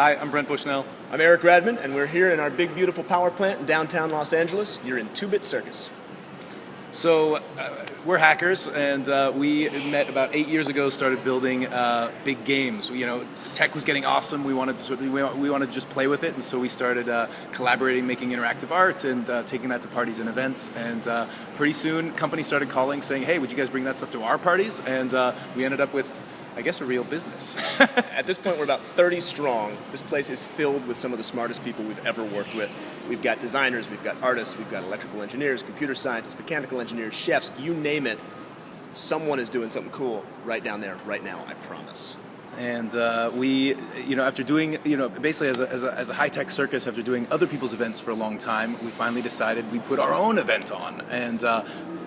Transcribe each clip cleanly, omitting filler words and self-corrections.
Hi, I'm Brent Bushnell. I'm Eric Radman, and we're here in our big, beautiful power plant in downtown Los Angeles. You're in 2-Bit Circus. So we're hackers, and we met about 8 years ago. Started building big games. You know, tech was getting awesome. We wanted to we wanted to just play with it, and so we started collaborating, making interactive art, and taking that to parties and events. And pretty soon, companies started calling, saying, "Hey, would you guys bring that stuff to our parties?" And we ended up with, I guess, a real business. At this point, we're about 30 strong. This place is filled with some of the smartest people we've ever worked with. We've got designers, we've got artists, we've got electrical engineers, computer scientists, mechanical engineers, chefs, you name it. Someone is doing something cool right down there, right now, I promise. And we, after doing, basically as a high-tech circus, after doing other people's events for a long time, we finally decided we'd put our own event on. And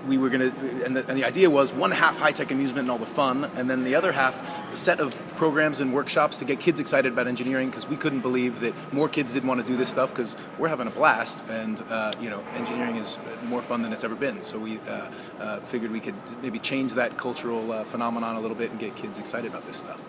we were going to, and the idea was one half high-tech amusement and all the fun, and then the other half a set of programs and workshops to get kids excited about engineering, because we couldn't believe that more kids didn't want to do this stuff, because we're having a blast, and engineering is more fun than it's ever been. So we figured we could maybe change that cultural phenomenon a little bit and get kids excited about this stuff.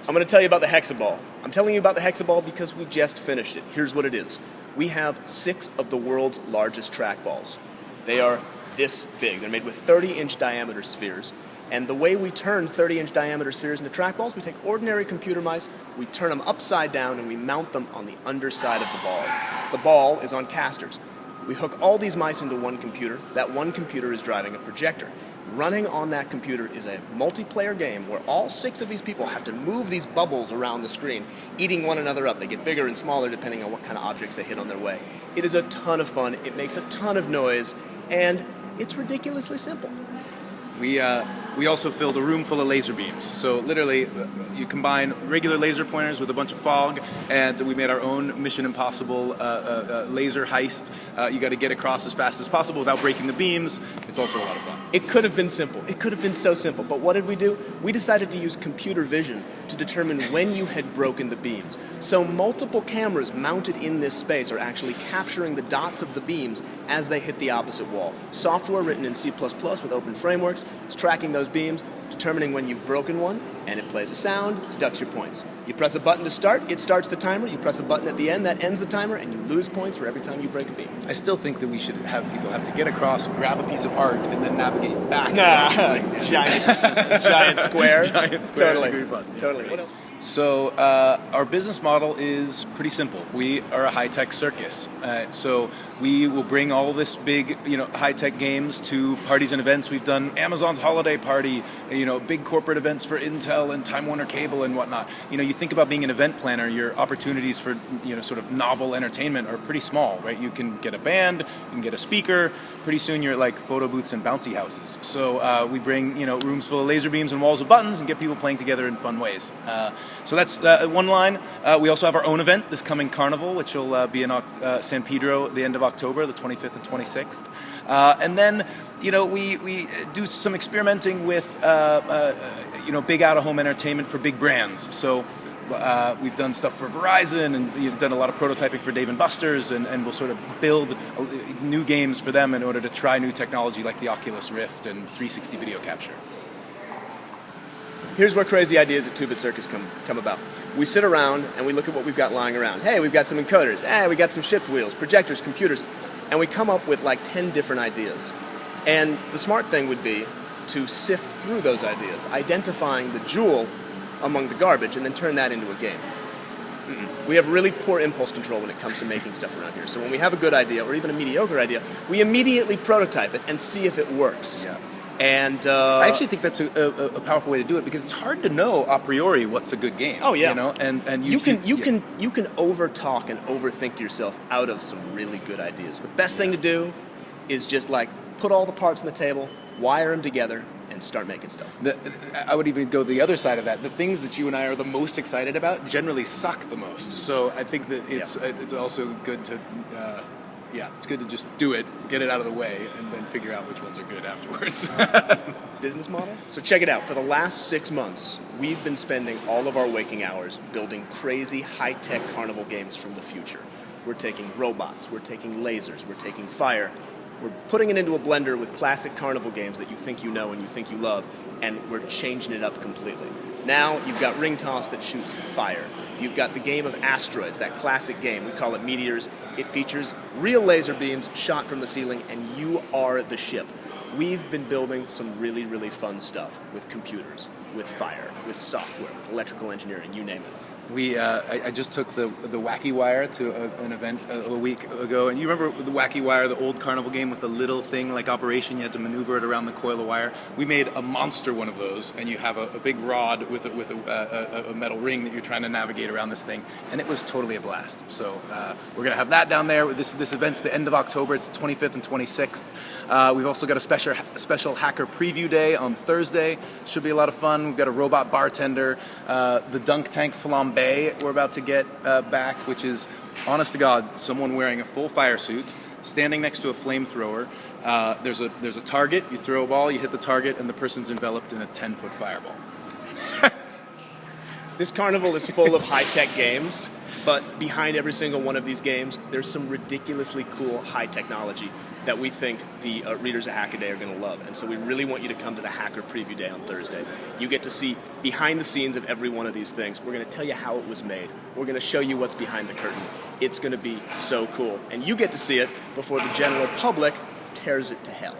I'm going to tell you about the Hexaball. I'm telling you about the Hexaball because we just finished it. Here's what it is. We have 6 of the world's largest trackballs. They are this big. They're made with 30-inch diameter spheres. And the way we turn 30-inch diameter spheres into trackballs, we take ordinary computer mice, we turn them upside down, and we mount them on the underside of the ball. The ball is on casters. We hook all these mice into one computer. That one computer is driving a projector. Running on that computer is a multiplayer game where all 6 of these people have to move these bubbles around the screen, eating one another up. They get bigger and smaller depending on what kind of objects they hit on their way. It is a ton of fun, it makes a ton of noise, and it's ridiculously simple. We also filled a room full of laser beams. So literally, you combine regular laser pointers with a bunch of fog, and we made our own Mission Impossible laser heist. You got to get across as fast as possible without breaking the beams. It's also a lot of fun. It could have been simple. It could have been so simple. But what did we do? We decided to use computer vision to determine when you had broken the beams. So multiple cameras mounted in this space are actually capturing the dots of the beams as they hit the opposite wall. Software written in C++ with open frameworks is tracking those beams, determining when you've broken one, and it plays a sound, deducts your points. You press a button to start, it starts the timer. You press a button at the end, that ends the timer, and you lose points for every time you break a beam. I still think that we should have people have to get across, grab a piece of art, and then navigate back. Giant square. Giant square. Totally. Fun. Totally. What else? So our business model is pretty simple. We are a high-tech circus. So we will bring all this big, high-tech games to parties and events. We've done Amazon's holiday party, big corporate events for Intel and Time Warner Cable and whatnot. You think about being an event planner, your opportunities for, sort of novel entertainment are pretty small, right? You can get a band, you can get a speaker. Pretty soon you're like photo booths and bouncy houses. So we bring, rooms full of laser beams and walls of buttons and get people playing together in fun ways. So that's one line. We also have our own event this coming Carnival, which will be in San Pedro the end of October, the 25th and 26th. And then, we do some experimenting with, big out-of-home entertainment for big brands. So we've done stuff for Verizon, and we've done a lot of prototyping for Dave & Buster's, and we'll sort of build new games for them in order to try new technology like the Oculus Rift and 360 video capture. Here's where crazy ideas at 2-Bit Circus come about. We sit around and we look at what we've got lying around. Hey, we've got some encoders. Hey, we got some ship's wheels, projectors, computers. And we come up with like 10 different ideas. And the smart thing would be to sift through those ideas, identifying the jewel among the garbage, and then turn that into a game. We have really poor impulse control when it comes to making stuff around here. So when we have a good idea, or even a mediocre idea, we immediately prototype it and see if it works. Yeah. And I actually think that's a powerful way to do it, because it's hard to know a priori what's a good game. Oh yeah, and you can over talk and overthink yourself out of some really good ideas. The best thing to do is just like put all the parts on the table, wire them together, and start making stuff. I would even go the other side of that. The things that you and I are the most excited about generally suck the most. So I think that it's also good to. It's good to just do it, get it out of the way, and then figure out which ones are good afterwards. Business model? So check it out. For the last 6 months, we've been spending all of our waking hours building crazy high-tech carnival games from the future. We're taking robots, we're taking lasers, we're taking fire. We're putting it into a blender with classic carnival games that you think you know and you think you love, and we're changing it up completely. Now you've got Ring Toss that shoots fire. You've got the game of Asteroids, that classic game. We call it Meteors. It features real laser beams shot from the ceiling, and you are the ship. We've been building some really, really fun stuff with computers, with fire, with software, with electrical engineering, you name it. I just took the Wacky Wire to an event a week ago, and you remember the Wacky Wire, the old carnival game with the little thing like Operation, you had to maneuver it around the coil of wire. We made a monster one of those, and you have a big rod with a metal ring that you're trying to navigate around this thing, and it was totally a blast. So we're going to have that down there. This event's the end of October. It's the 25th and 26th. We've also got a special hacker preview day on Thursday. Should be a lot of fun. We've got a robot bartender, the Dunk Tank Flambe we're about to get back, which is, honest to God, someone wearing a full fire suit, standing next to a flamethrower. There's a target, you throw a ball, you hit the target, and the person's enveloped in a 10-foot fireball. This carnival is full of high-tech games, but behind every single one of these games, there's some ridiculously cool high technology that we think the readers of Hackaday are going to love. And so we really want you to come to the Hacker Preview Day on Thursday. You get to see behind the scenes of every one of these things. We're going to tell you how it was made. We're going to show you what's behind the curtain. It's going to be so cool. And you get to see it before the general public tears it to hell.